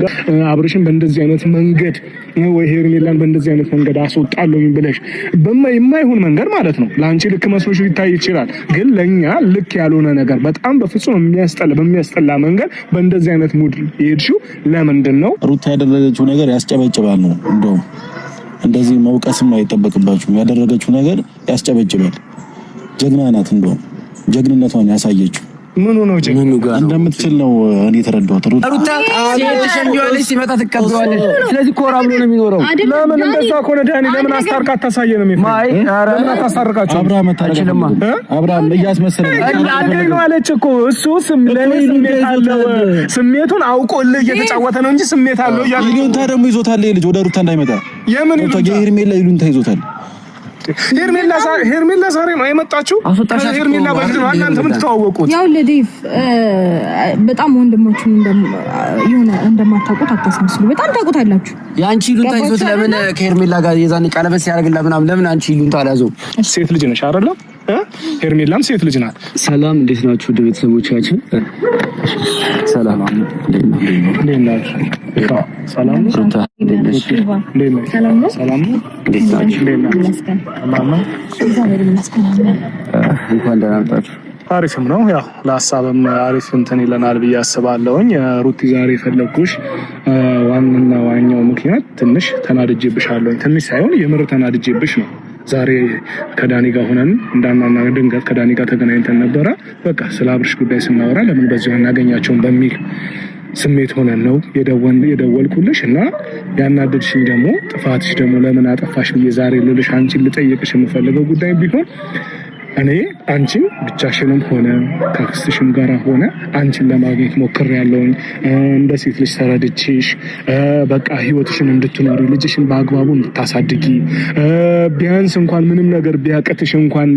ጋር አብርሽን በእንደዚህ አይነት መንገድ ወይ ሄርሜላን በእንደዚህ አይነት መንገድ አስወጣለሁኝ ብለሽ የማይሆን መንገድ ማለት ነው። ለአንቺ ልክ መስሎሽ ሊታይ ይችላል፣ ግን ለኛ ልክ ያልሆነ ነገር በጣም በፍጹም በሚያስጠላ መንገድ በእንደዚህ አይነት ሙድ ይሄድሽው ለምንድን ነው? ሩታ ያደረገችው ነገር ያስጨበጭባል ነው። እንደውም እንደዚህ መውቀስም አይጠበቅባችሁም። ያደረገችው ነገር ያስጨበጭባል። ጀግና ናት። እንደውም ጀግንነቷን ያሳየችው ምን ነው ጀግና እንደምትችል ነው እኔ ተረዳሁት። ሩታ ተሸንጆልሽ ሲመጣ ትቀበዋለሽ። ስለዚህ ኮራ ብሎ ነው የሚኖረው። ለምን እንደዛ ኮነ ዳኒ ለምን አስታርቃ ታሳየን ነው የሚፈይ ለምን አታስታርቃችሁ? አብርሃም ታረጋለማ አብርሃም እያስመሰለ ነው አለች እኮ እሱ ስሜቱን አውቆልህ እየተጫወተ ነው እንጂ ስሜት አለው እያለ ይሉንታ ደግሞ ይዞታል። ልጅ ወደ ሩታ እንዳይመጣ የምን ይሉንታ ሄርሜላ ይሉንታ ይዞታል። ሄርሜላ ዛሬ ነው የመጣችው። ሄርሜላ በፊት ነው እናንተ የምትተዋወቁት። ያው ለዴቭ በጣም ወንድሞቹን የሆነ እንደማታውቁት አታስመስሉ። በጣም ታውቁታላችሁ። ያንቺ ይሉንታ ይዞት ለምን ከሄርሜላ ጋር የዛን ቀለበት ሲያደርግላ ምናምን ለምን አንቺ ይሉንታ አላዘው? ሴት ልጅ ነሽ አይደል? ሄርሜላም ሴት ልጅ ናት። ሰላም እንዴት ናችሁ ቤተሰቦቻችን? ሰላም እንዴት ናችሁ? ሰላም ነው። እንኳን ደህና መጣችሁ። አሪፍም ነው። ያው ለሀሳብም አሪፍ እንትን ይለናል ብዬ አስባለሁኝ። ሩቲ ዛሬ ፈለኩሽ ዋናና ዋኛው ምክንያት ትንሽ ተናድጄብሻለሁኝ። ትንሽ ሳይሆን የምር ተናድጄብሽ ነው። ዛሬ ከዳኒ ጋር ሆነን እንዳናና ድንገት ከዳኒ ጋር ተገናኝተን ነበረ። በቃ ስለ አብርሽ ጉዳይ ስናወራ ለምን በዚህ እናገኛቸውን በሚል ስሜት ሆነን ነው የደወልኩልሽ እና ያናደድሽኝ ደግሞ ጥፋትሽ ደግሞ ለምን አጠፋሽ ብዬ ዛሬ ልልሽ አንቺን ልጠይቅሽ የምፈልገው ጉዳይ ቢሆን እኔ አንቺን ብቻሽንም ሆነ ከክስትሽም ጋር ሆነ አንቺን ለማግኘት ሞክሬያለሁኝ። እንደ ሴት ልጅ ተረድቼሽ በቃ ህይወትሽን እንድትኖሪ ልጅሽን በአግባቡ እንድታሳድጊ ቢያንስ እንኳን ምንም ነገር ቢያቀትሽ እንኳን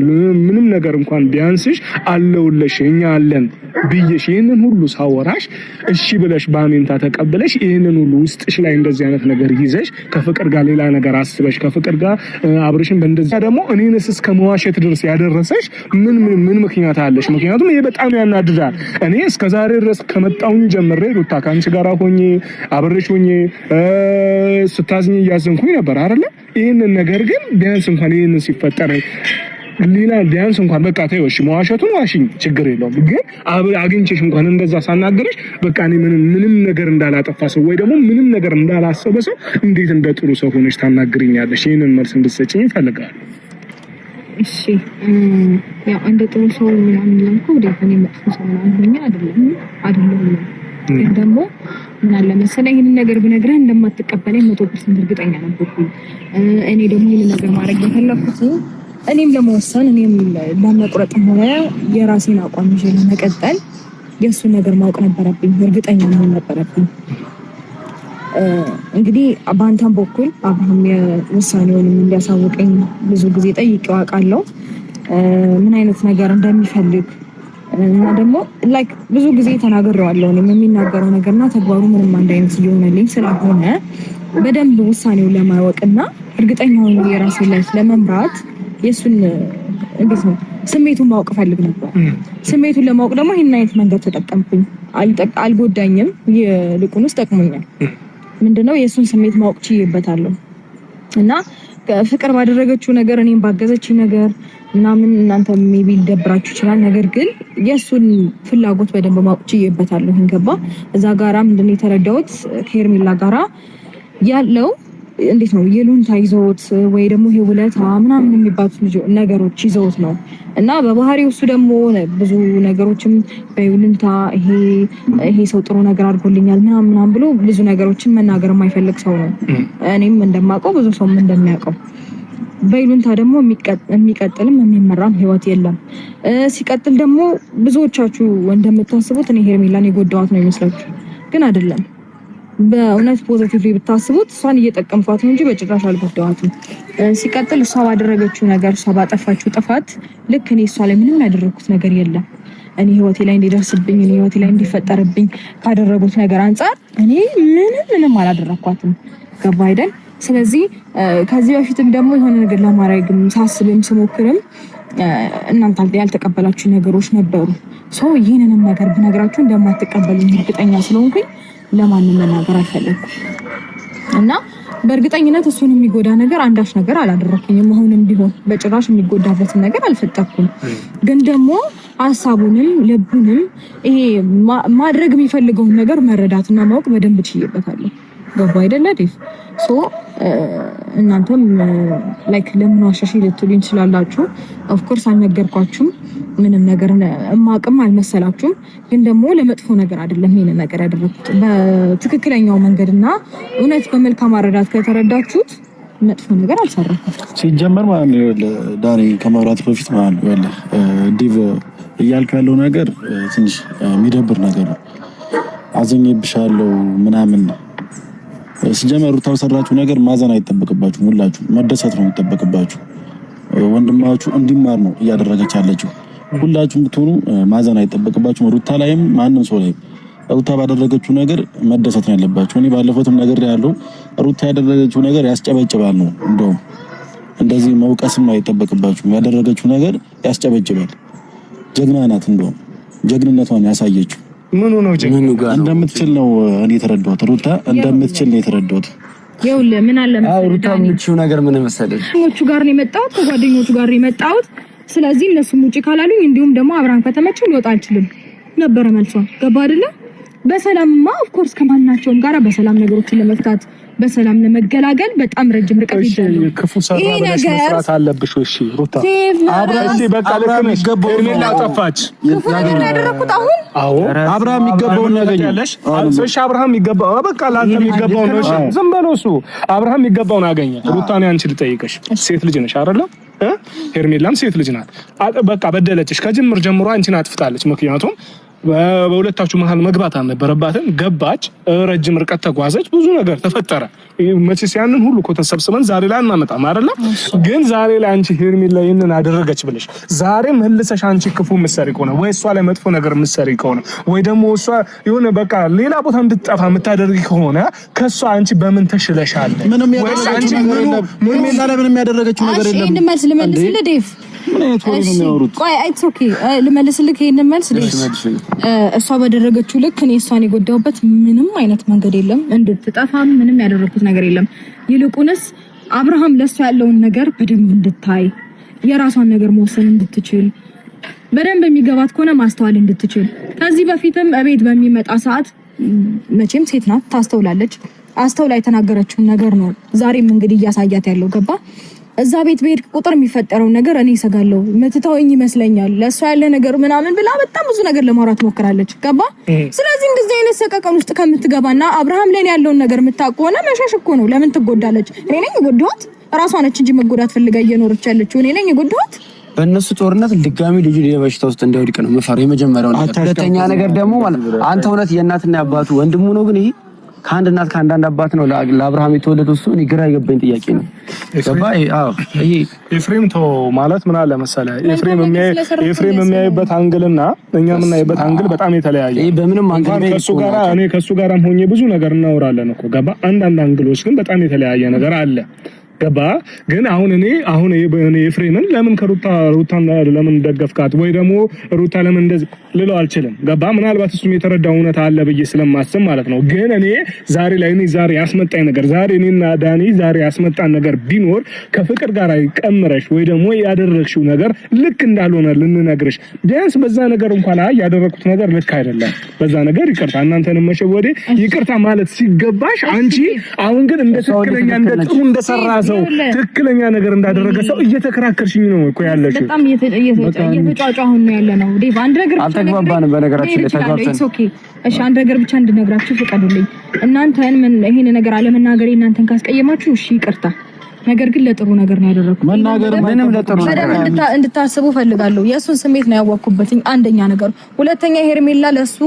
ምንም ነገር እንኳን ቢያንስሽ አለውልሽ እኛ አለን ብዬሽ ይሄንን ሁሉ ሳወራሽ እሺ ብለሽ በአሜንታ ተቀበለሽ ይሄንን ሁሉ ውስጥሽ ላይ እንደዚህ አይነት ነገር ይዘሽ ከፍቅር ጋር ሌላ ነገር አስበሽ ከፍቅር ጋር አብርሽን በእንደዚህ ደግሞ እኔንስ እስከ መዋሸት ድረስ ያደረሰሽ ምን ምክንያት አለሽ? ምክንያቱም ይሄ በጣም ያናድዳል። እኔ እስከዛሬ ድረስ ከመጣሁኝ ጀምሬ ሩታ ካንቺ ጋር ሆኜ አብርሽ ሆኜ ስታዝኝ እያዘንኩኝ ነበር አይደለ? ይሄንን ነገር ግን ቢያንስ እንኳን ይሄንን ሲፈጠር ሌላ ቢያንስ እንኳን በቃ ተይው፣ እሺ መዋሸቱን ዋሽኝ ችግር የለውም፣ ግን አግኝቼሽ እንኳን እንደዛ ሳናገርሽ በቃ እኔ ምንም ነገር እንዳላጠፋ ሰው ወይ ደግሞ ምንም ነገር እንዳላሰበ ሰው እንዴት እንደ ጥሩ ሰው ሆነሽ ታናግሪኛለሽ? ይሄንን መልስ እንድትሰጪኝ እፈልጋለሁ። እሺ ያው እንደ ጥሩ ሰው ምናምን ለምኩ ወደኔ መጥፎ ሰው ምናምን አይደለም ግን ደግሞ ምን አለ መሰለኝ ይሄን ነገር ብነግርህ እንደማትቀበለኝ 100% እርግጠኛ ነበርኩኝ። እኔ ደግሞ ይሄን ነገር ማድረግ የፈለኩት እኔም ለመወሰን እኔም ለመቁረጥም ሆነ የራሴን አቋም ይዤ ለመቀጠል የእሱን ነገር ማወቅ ነበረብኝ፣ እርግጠኛ መሆን ነበረብኝ። እንግዲህ በአንተም በኩል አብርሃም የውሳኔውን እንዲያሳውቀኝ ብዙ ጊዜ ጠይቄው አውቃለሁ፣ ምን አይነት ነገር እንደሚፈልግ እና ደግሞ ላይክ ብዙ ጊዜ ተናግሬዋለሁ። እኔም የሚናገረው ነገርና ተግባሩ ምንም አንድ አይነት እየሆነልኝ ስለሆነ በደንብ ውሳኔውን ለማወቅና እርግጠኛ ሆኜ የራሴን ላይፍ ለመምራት የሱን እንዴት ነው ስሜቱን ማወቅ ፈልግ ነበር። ስሜቱን ለማወቅ ደግሞ ይሄን አይነት መንገድ ተጠቀምኩኝ። አልጎዳኝም፣ ይልቁንስ ጠቅሞኛል። ምንድነው የሱን ስሜት ማወቅ ችዬበታለሁ እና ፍቅር ባደረገችው ነገር እኔም ባገዘችኝ ነገር ምናምን እናንተ ሜቢ ሊደብራችሁ ይችላል። ነገር ግን የሱን ፍላጎት በደንብ ማወቅ ችዬበታለሁ። እንገባ እዛ ጋራ ምንድነው የተረዳሁት ከሄርሜላ ጋራ ያለው እንዴት ነው የሉንታ ይዘውት ወይ ደግሞ ይሄ ውለታ ምናምን የሚባሉት ነገሮች ይዘውት ነው እና በባህሪው እሱ ደግሞ ብዙ ነገሮችም በሉንታ ይሄ ሰው ጥሩ ነገር አድርጎልኛል ምናምን ብሎ ብዙ ነገሮችን መናገር የማይፈልግ ሰው ነው። እኔም እንደማውቀው ብዙ ሰውም እንደሚያውቀው በሉንታ ደግሞ የሚቀጥልም የሚመራም ህይወት የለም። ሲቀጥል ደግሞ ብዙዎቻችሁ እንደምታስቡት እኔ ሄርሜላን የጎዳዋት ነው ይመስላችሁ፣ ግን አይደለም። በእውነት ፖዚቲቭሊ ብታስቡት እሷን እየጠቀምኳት ነው እንጂ በጭራሽ አልጎዳዋትም። ሲቀጥል እሷ ባደረገችው ነገር እሷ ባጠፋችው ጥፋት ልክ እኔ እሷ ላይ ምንም ያደረኩት ነገር የለም። እኔ ህይወቴ ላይ እንዲደርስብኝ እኔ ህይወቴ ላይ እንዲፈጠርብኝ ካደረጉት ነገር አንፃር እኔ ምንም አላደረኳትም። ገባ አይደል? ስለዚህ ከዚህ በፊትም ደግሞ የሆነ ነገር ለማድረግም ሳስብም ስሞክርም እናንተ ያልተቀበላችሁ ነገሮች ነበሩ። ይህንንም ነገር ብነግራችሁ እንደማትቀበሉኝ እርግጠኛ ስለሆንኩኝ ለማንም መናገር አልፈለኩም እና በእርግጠኝነት እሱን የሚጎዳ ነገር አንዳች ነገር አላደረኩኝም። አሁንም ቢሆን በጭራሽ የሚጎዳበትን ነገር አልፈጠርኩም። ግን ደግሞ ሐሳቡንም ልቡንም ይሄ ማድረግ የሚፈልገውን ነገር መረዳትና ማወቅ በደንብ ችዬበታለሁ። ገባ አይደለ ዴፍ? ሶ እናንተም ላይክ ለምን ዋሸሽ ልትሉኝ ትችላላችሁ። ኦፍ ኮርስ አልነገርኳችሁም። ምንም ነገር እማቅም አልመሰላችሁም። ግን ደግሞ ለመጥፎ ነገር አይደለም ይሄን ነገር ያደረኩት። በትክክለኛው መንገድና እውነት በመልካም አረዳት ከተረዳችሁት መጥፎ ነገር አልሰራኩም። ሲጀመር ማለት ነው ዳኒ ከመብራት በፊት ማለት ነው ዲቭ እያልኩ ያለው ነገር ትንሽ የሚደብር ነገር ነው። አዘኝብሻለሁ ምናምን ሲጀመር ሩታ በሰራችሁ ነገር ማዘን አይጠበቅባችሁ። ሁላችሁ መደሰት ነው የሚጠበቅባችሁ። ወንድማችሁ እንዲማር ነው እያደረገች ያለችው። ሁላችሁም ብትሆኑ ማዘን አይጠበቅባችሁ። ሩታ ላይም ማንም ሰው ላይ ሩታ ባደረገችው ነገር መደሰት ነው ያለባችሁ። እኔ ባለፈውም ነገር ያለው ሩታ ያደረገችው ነገር ያስጨበጭባል ነው። እንደውም እንደዚህ መውቀስም አይጠበቅባችሁ። ያደረገችው ነገር ያስጨበጭባል። ጀግና ናት። እንደውም ጀግንነቷን ያሳየችው ምኑ ነው ጀግና እንደምትችል ነው እኔ የተረዳሁት። ሩታ እንደምትችል ነው የተረዳሁት። ይኸውልህ ምን አለ መሰለህ ሩታ የምትችው ነገር ምን መሰለህ? ጓደኞቹ ጋር ነው የመጣሁት፣ ከጓደኞቹ ጋር ነው የመጣሁት። ስለዚህ እነሱም ውጪ ካላሉኝ እንዲሁም ደግሞ አብራን ከተመቸው ልወጣ አልችልም ነበረ መልሷ። ገባ አይደለ? በሰላምማ ኦፍ ኮርስ ከማናቸውም ጋር በሰላም ነገሮችን ለመፍታት በሰላም ለመገላገል በጣም ረጅም ርቀት ይችላል። ክፉ ሰራ ብለሽ መስራት አለብሽ። እሺ ሩታ አብራሽ በቃ ልክ ነሽ። ሄርሜላ አጠፋች። ክፉ ነገር ያደረኩት አሁን አብርሃም የሚገባውን ያገኛለሽ። እሺ አብርሃም የሚገባው በቃ ላንተ የሚገባው ነው። እሺ ዝም በለው እሱ አብርሃም የሚገባውን አገኘ። ሩታ ነው አንቺ ልጠይቅሽ፣ ሴት ልጅ ነሽ አይደለ? ሄርሜላም ሴት ልጅ ናት። በቃ በደለችሽ። ከጅምር ጀምሮ አንቺን አጥፍታለች። ምክንያቱም በሁለታችሁ መሀል መግባት አልነበረባትም። ገባች፣ ረጅም ርቀት ተጓዘች፣ ብዙ ነገር ተፈጠረ። መቼስ ያንን ሁሉ እኮ ተሰብስበን ዛሬ ላይ አናመጣም አይደለ? ግን ዛሬ ላይ አንቺ ሄርሜላ ይሄንን አደረገች ብለሽ ዛሬ መልሰሽ አንቺ ክፉ ምሰሪ ከሆነ ወይ እሷ ላይ መጥፎ ነገር ምሰሪ ከሆነ ወይ ደግሞ እሷ የሆነ በቃ ሌላ ቦታ እንድትጠፋ የምታደርጊ ከሆነ ከሷ አንቺ በምን ተሽለሻል? ምንም ያደረገችው ነገር የለም። ይሄን መልስ ልመልስልህ ዴቭ። ቆይ አይትስ ኦኬ ልመልስልህ ይሄን መልስ ዴቭ። እሷ በደረገችው ልክ እኔ እሷን የጎዳሁበት ምንም አይነት መንገድ የለም። እንድትጠፋም ምንም ያደረኩት ነገር የለም። ይልቁንስ አብርሃም ለሷ ያለውን ነገር በደንብ እንድታይ፣ የራሷን ነገር መወሰን እንድትችል፣ በደንብ የሚገባት ከሆነ ማስተዋል እንድትችል። ከዚህ በፊትም እቤት በሚመጣ ሰዓት መቼም ሴት ናት ታስተውላለች። አስተውላ የተናገረችውን ነገር ነው ዛሬም እንግዲህ እያሳያት ያለው። ገባ? እዛ ቤት በሄድ ቁጥር የሚፈጠረው ነገር እኔ እሰጋለሁ፣ ምትተውኝ ይመስለኛል፣ ለሷ ያለ ነገር ምናምን ብላ በጣም ብዙ ነገር ለማውራት ሞክራለች። ገባ? ስለዚህ እንደዚህ አይነት ሰቀቀን ውስጥ ከምትገባና አብርሃም ላይ ያለውን ነገር የምታውቀው ነው መሸሽ እኮ ነው። ለምን ትጎዳለች? እኔ ነኝ የጎዳኋት? ራሷ ነች እንጂ መጎዳት ፈልጋ እየኖረች ያለችው። እኔ ነኝ የጎዳኋት? በእነሱ ጦርነት ድጋሚ ልጁ በሽታ ውስጥ እንዲወድቅ ነው የምፈራው። የመጀመሪያው ነገር። ሁለተኛ ነገር ደግሞ ማለት አንተ እውነት የእናትና የአባቱ ወንድሙ ነው? ግን ይሄ ከአንድ እናት ከአንድ አባት ነው ለአብርሃም የተወለደው። እሱ እኔ ግራ የገባኝ ጥያቄ ነው። ገባህ? አዎ ይሄ ኤፍሬም ተው ማለት ምን አለ መሰለህ፣ ኤፍሬም የሚያይበት አንግልና እኛ የምናይበት አንግል በጣም የተለያየ። ይሄ በምንም አንግል ከሱ ጋራም ሆኜ ብዙ ነገር እናወራለን እኮ ገባህ? አንዳንድ አንግሎች ግን በጣም የተለያየ ነገር አለ። ገባ? ግን አሁን እኔ ኤፍሬምን ለምን ሩታን ለምን ደገፍካት ወይ ደግሞ ሩታ ለምን እንደዚህ ልለው አልችልም። ገባ? ምናልባት እሱም የተረዳው እውነት አለ ብዬ ስለማስብ ማለት ነው። ግን እኔ ዛሬ ያስመጣኝ ነገር እኔና ዳኒ ያስመጣን ነገር ቢኖር ከፍቅር ጋር ቀምረሽ ወይ ደግሞ ያደረግሽው ነገር ልክ እንዳልሆነ ልንነግርሽ፣ ቢያንስ በዛ ነገር እንኳን ያደረኩት ነገር ልክ አይደለም፣ በዛ ነገር ይቅርታ፣ እናንተንም መሸወዴ ይቅርታ ማለት ሲገባሽ አንቺ አሁን ግን እንደ ትክክለኛ እንደ ጥሩ እንደሰራ ሰው ትክክለኛ ነገር እንዳደረገ ሰው እየተከራከርሽኝ ነው እኮ ያለሽው። በጣም እየተጫጫሁን ነው ያለ ነው ዴቭ። አንድ ነገር አልተግባባንም። በነገራችን ላይ ተግባብተን እሺ፣ አንድ ነገር ብቻ እንድነግራችሁ ፍቀዱልኝ። እናንተን ይሄን ነገር አለመናገሬ እናንተን ካስቀየማችሁ እሺ ይቅርታ። ነገር ግን ለጥሩ ነገር ነው ያደረኩት። መናገር ምንም ለጥሩ ነገር እንድታስቡ ፈልጋለሁ። የእሱን ስሜት ነው ያወቅኩበትኝ አንደኛ ነገር። ሁለተኛ ሄርሜላ ለሱ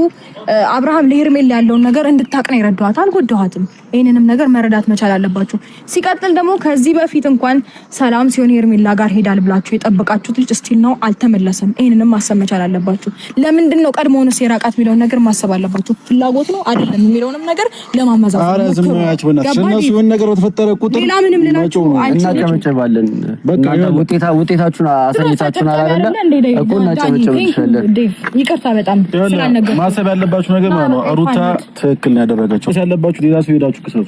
አብርሃም ለሄርሜላ ያለውን ነገር እንድታቅ ነው የረዳኋት፣ አልጎዳኋትም። ይሄንንም ነገር መረዳት መቻል አለባችሁ። ሲቀጥል ደግሞ ከዚህ በፊት እንኳን ሰላም ሲሆን ሄርሜላ ጋር ሄዳል ብላችሁ የጠበቃችሁት ልጅ ስቲል ነው አልተመለሰም። ይሄንንም ማሰብ መቻል አለባችሁ። ለምንድን ነው ቀድሞውንስ የራቃት የሚለውን ነገር ማሰብ አለባችሁ። ፍላጎት ነው አይደለም የሚለውንም ነገር ለማመዛዘን ሌላ ምንም ልናችሁ እናጨበጭባለን። በቃ ውጤታችሁን አሳይታችሁናል አይደለ እኮ እናጨበጭባለን። ይቅርታ በጣም ስላልነገርኩ ማሰብ ያለባችሁ ነገር ማለት ነው ሩታ ትክክል ነው ያደረገችው። ያለባችሁ ሌላ ሰው ሄዳችሁ ክሰሱ።